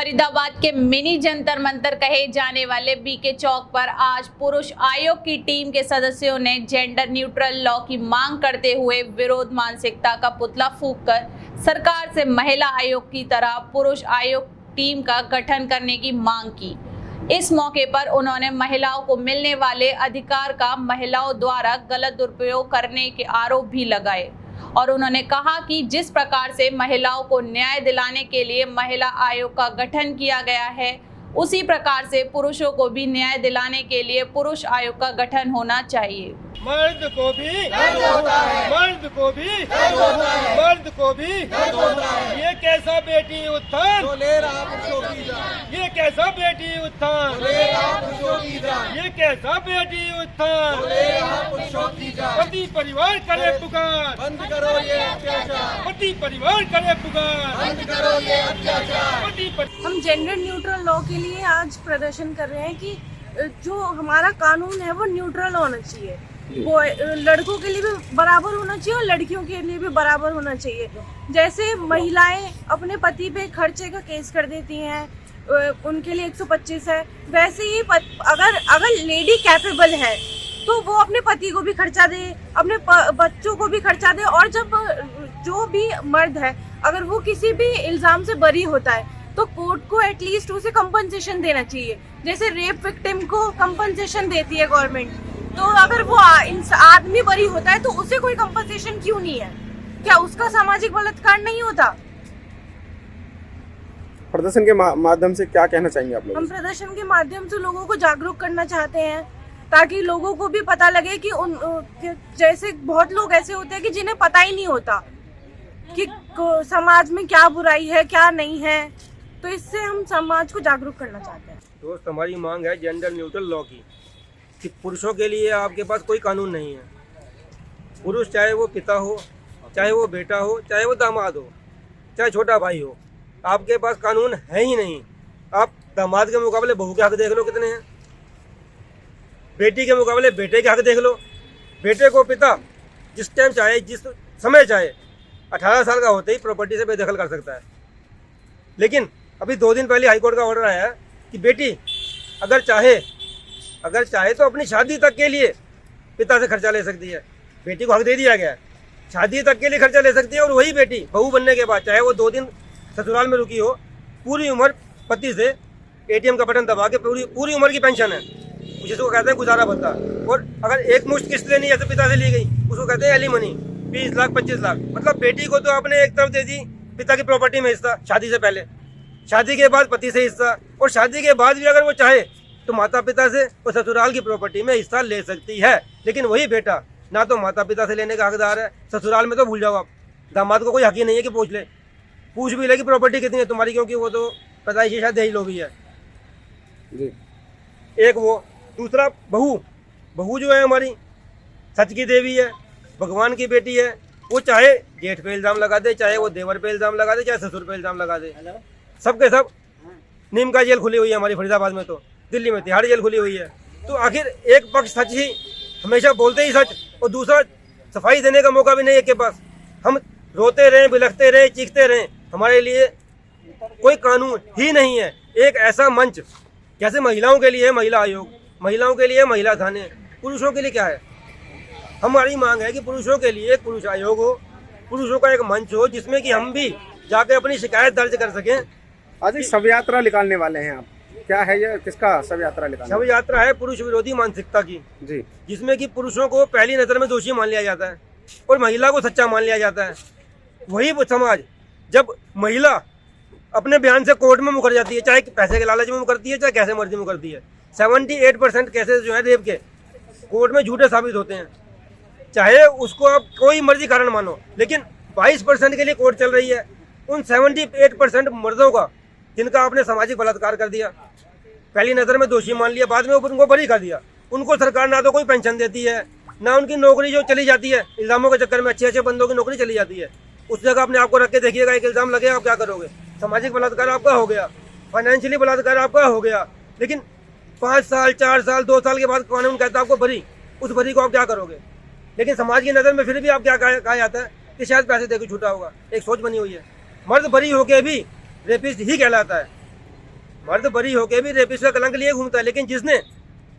फरीदाबाद के मिनी जंतर मंतर कहे जाने वाले बीके चौक पर आज पुरुष आयोग की टीम के सदस्यों ने जेंडर न्यूट्रल लॉ की मांग करते हुए विरोध मानसिकता का पुतला फूंककर सरकार से महिला आयोग की तरह पुरुष आयोग टीम का गठन करने की मांग की। इस मौके पर उन्होंने महिलाओं को मिलने वाले अधिकार का महिलाओं द्वारा गलत दुरुपयोग करने के आरोप भी लगाए और उन्होंने कहा कि जिस प्रकार से महिलाओं को न्याय दिलाने के लिए महिला आयोग का गठन किया गया है, उसी प्रकार से पुरुषों को भी न्याय दिलाने के लिए पुरुष आयोग का गठन होना चाहिए। मर्द को भी दर्द होता है, मर्द को भी दर्द होता है, मर्द को भी दर्द होता है। ये कैसा बेटी उत्थान, ले रहा पुरुषों की जान। ये कैसा बेटी उत्थान, ले रहा पुरुषों की जान। ये कैसा बेटी उत्थान, ले रहा पुरुषों की जान। पति परिवार करे पुकार, बंद करो ये अत्याचार। पति परिवार करे पुकार, बंद करो ये अत्याचार। हम जेंडर न्यूट्रल लॉ के लिए आज प्रदर्शन कर रहे हैं कि जो हमारा कानून है वो न्यूट्रल होना चाहिए। वो लड़कों के लिए भी बराबर होना चाहिए और लड़कियों के लिए भी बराबर होना चाहिए। जैसे महिलाएं अपने पति पे खर्चे का केस कर देती हैं, उनके लिए 125 है, वैसे ही अगर लेडी कैपेबल है तो वो अपने पति को भी खर्चा दे, अपने बच्चों को भी खर्चा दे। और जब जो भी मर्द है अगर वो किसी भी इल्जाम से बरी होता है तो कोर्ट को एटलीस्ट उसे कंपनसेशन देना चाहिए। जैसे रेप विक्टिम को कंपनसेशन देती है गवर्नमेंट, तो अगर वो आदमी बरी होता है तो उसे कोई कंपनसेशन क्यों नहीं है? क्या उसका सामाजिक बलात्कार नहीं होता? प्रदर्शन के माध्यम से क्या कहना चाहेंगे आप लोग? हम प्रदर्शन के माध्यम से लोगों को जागरूक करना चाहते हैं ताकि लोगों को भी पता लगे कि जैसे बहुत लोग ऐसे होते हैं कि जिन्हें पता ही नहीं होता कि समाज में क्या बुराई है क्या नहीं है, तो इससे हम समाज को जागरूक करना चाहते हैं। दोस्त, हमारी मांग है जेंडर न्यूट्रल लॉ की, कि पुरुषों के लिए आपके पास कोई कानून नहीं है। पुरुष चाहे वो पिता हो, चाहे वो बेटा हो, चाहे वो दामाद हो, चाहे छोटा भाई हो, आपके पास कानून है ही नहीं। आप दामाद के मुकाबले बहू के हक देख लो कितने हैं, बेटी के मुकाबले बेटे के हक देख लो। बेटे को पिता जिस टाइम चाहे, जिस समय चाहे, 18 साल का होते ही प्रॉपर्टी से बेदखल कर सकता है। लेकिन अभी 2 दिन पहले हाईकोर्ट का ऑर्डर आया है कि बेटी अगर चाहे तो अपनी शादी तक के लिए पिता से खर्चा ले सकती है। बेटी को हक दे दिया गया है, शादी तक के लिए खर्चा ले सकती है। और वही बेटी बहू बनने के बाद चाहे वो 2 दिन ससुराल में रुकी हो, पूरी उम्र पति से ATM का बटन दबा के पूरी उम्र की पेंशन है, जिसको कहते हैं गुजारा भत्ता। और अगर एक मुश्त किस्त लेनी है तो पिता से ली गई, उसको कहते हैं एलिमनी, 20 लाख 25 लाख। मतलब बेटी को तो आपने एक तरफ दे दी पिता की प्रॉपर्टी में हिस्सा शादी से पहले, शादी के बाद पति से हिस्सा, और शादी के बाद भी अगर वो चाहे तो माता पिता से और ससुराल की प्रॉपर्टी में हिस्सा ले सकती है। लेकिन वही बेटा ना तो माता पिता से लेने का हकदार है, ससुराल में तो भूल जाओ आप, दामाद को कोई हक ही नहीं है कि पूछ भी ले कि प्रॉपर्टी कितनी है तुम्हारी, क्योंकि वो तो पैदाइशी शायद दहेज लोभी है जी। एक वो, दूसरा बहू जो है हमारी सच की देवी है, भगवान की बेटी है। वो चाहे जेठ पे इल्ज़ाम लगा दे, चाहे वो देवर पे इल्ज़ाम लगा दे, चाहे ससुर पे इल्ज़ाम लगा दे, सबके सब नीम का जेल खुली हुई है हमारी फरीदाबाद में, तो दिल्ली में तिहाड़ जेल खुली हुई है। तो आखिर एक पक्ष सच ही हमेशा बोलते ही सच, और दूसरा सफाई देने का मौका भी नहीं है के पास। हम रोते रहें, बिलखते रहें, चीखते रहें, हमारे लिए कोई कानून ही नहीं है। एक ऐसा मंच जैसे महिलाओं के लिए महिला आयोग, महिलाओं के लिए महिला थाने, पुरुषों के लिए क्या है? हमारी मांग है कि पुरुषों के लिए एक पुरुष आयोग हो, पुरुषों का एक मंच हो जिसमें कि हम भी जाके अपनी शिकायत दर्ज कर सकें। आज एक शव यात्रा निकालने वाले हैं आप, क्या है ये, किसका शव यात्रा निकालना? शव यात्रा है पुरुष विरोधी मानसिकता की जी, जिसमें कि पुरुषों को पहली नजर में दोषी मान लिया जाता है और महिला को सच्चा मान लिया जाता है। वही समाज जब महिला अपने बयान से कोर्ट में मुकर जाती है, चाहे पैसे के लालच में मुकरती है, चाहे कैसे मर्जी मुकरती है, 78% केसेस जो है रेप के कोर्ट में झूठे साबित होते हैं। चाहे उसको आप कोई मर्जी कारण मानो, लेकिन 22% के लिए कोर्ट चल रही है। उन 78% मर्दों का जिनका आपने सामाजिक बलात्कार कर दिया, पहली नज़र में दोषी मान लिया, बाद में उनको बरी कर दिया, उनको सरकार ना तो कोई पेंशन देती है, ना उनकी नौकरी जो चली जाती है इल्ज़ामों के चक्कर में, अच्छे बंदों की नौकरी चली जाती है। उस जगह अपने आपको रख के देखिएगा, एक इल्ज़ाम लगे, आप क्या करोगे? सामाजिक बलात्कार आपका हो गया, फाइनेंशियली बलात्कार आपका हो गया, लेकिन 5 साल 4 साल 2 साल के बाद कानून कहता है आपको बरी, उस बरी को आप क्या करोगे? लेकिन समाज की नज़र में फिर भी आप क्या कहा जाता है कि शायद पैसे देकर छूटा होगा। एक सोच बनी हुई है, मर्द बरी होके भी रेपिस्ट ही कहलाता है। मर्द बरी होके भी रेपिस्ट का कलंक लिए घूमता है, लेकिन जिसने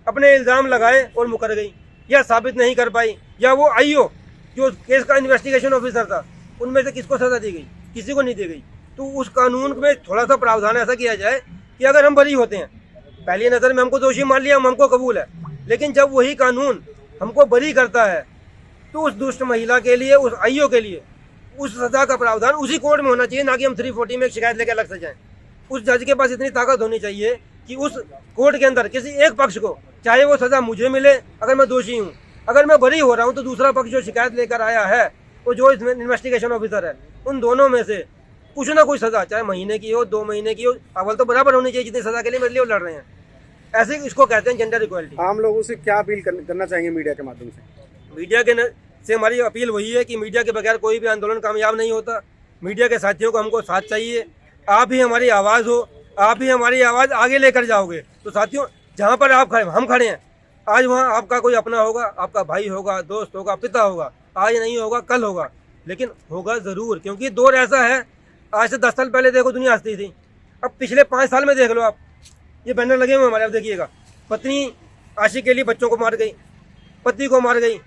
अपने इल्जाम लगाए और मुकर गई या साबित नहीं कर पाई, या वो आईओ जो केस का इन्वेस्टिगेशन ऑफिसर था, उनमें से किसको सजा दी गई? किसी को नहीं दी गई। तो उस कानून में थोड़ा सा प्रावधान ऐसा किया जाए कि अगर हम बरी होते हैं, पहली नज़र में हमको दोषी मान लिया, हमको कबूल है, लेकिन जब वही कानून हमको बरी करता है तो उस दुष्ट महिला के लिए, उस आईओ के लिए उस सजा का प्रावधान उसी कोर्ट में होना चाहिए, ना कि हम 340 में एक शिकायत लेकर अलग से जाएं। उस जज के पास इतनी ताकत होनी चाहिए कि उस कोर्ट के अंदर किसी एक पक्ष को, चाहे वो सजा मुझे मिले अगर मैं दोषी हूँ, अगर मैं बरी हो रहा हूँ, तो दूसरा पक्ष जो शिकायत लेकर आया है, वो जो इसमें इन्वेस्टिगेशन ऑफिसर है, उन दोनों में से कुछ ना कुछ सजा, चाहे महीने की हो, 2 महीने की हो, अव्वल तो बराबर होनी चाहिए जितनी सजा के लिए मेरे लिए वो लड़ रहे हैं। ऐसे इसको कहते हैं जेंडर इक्वालिटी। आम लोगों से क्या अपील करना चाहेंगे मीडिया के माध्यम से? मीडिया के से हमारी अपील वही है कि मीडिया के बगैर कोई भी आंदोलन कामयाब नहीं होता। मीडिया के साथियों को हमको साथ चाहिए। आप ही हमारी आवाज़ हो, आप ही हमारी आवाज़ आगे लेकर जाओगे। तो साथियों, जहाँ पर आप खड़े, हम खड़े हैं, आज वहाँ आपका कोई अपना होगा, आपका भाई होगा, दोस्त होगा, पिता होगा, आज नहीं होगा कल होगा, लेकिन होगा ज़रूर, क्योंकि दौर ऐसा है। आज से 10 साल पहले देखो दुनिया हंसती थी, अब पिछले 5 साल में देख लो आप, ये बैनर लगे हुए हमारे, आप देखिएगा, पत्नी आशिक के लिए बच्चों को मार गई, पति को मार गई।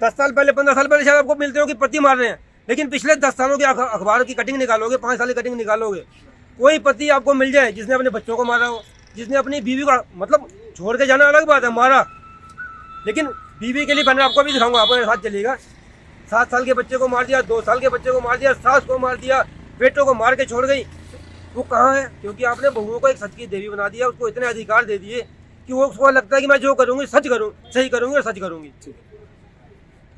10 साल पहले, 15 साल पहले शायद आपको मिलते हो कि पति मार रहे हैं, लेकिन पिछले 10 सालों के अखबार की कटिंग निकालोगे, 5 साल की कटिंग निकालोगे, कोई पति आपको मिल जाए जिसने अपने बच्चों को मारा हो, जिसने अपनी बीवी को, मतलब छोड़ के जाना अलग बात है, मारा, लेकिन बीवी के लिए बैनर आपको भी दिखाऊंगा, आप मेरे साथ चलिएगा। 7 साल के बच्चे को मार दिया, 2 साल के बच्चे को मार दिया, सास को मार दिया, बेटों को मार के छोड़ गई। वो कहाँ है? क्योंकि आपने बहुओं को एक सच की देवी बना दिया, उसको इतने अधिकार दे दिए कि वो उसको लगता है कि मैं जो करूँगी सच करूँ, सही करूँगी और सच करूँगी।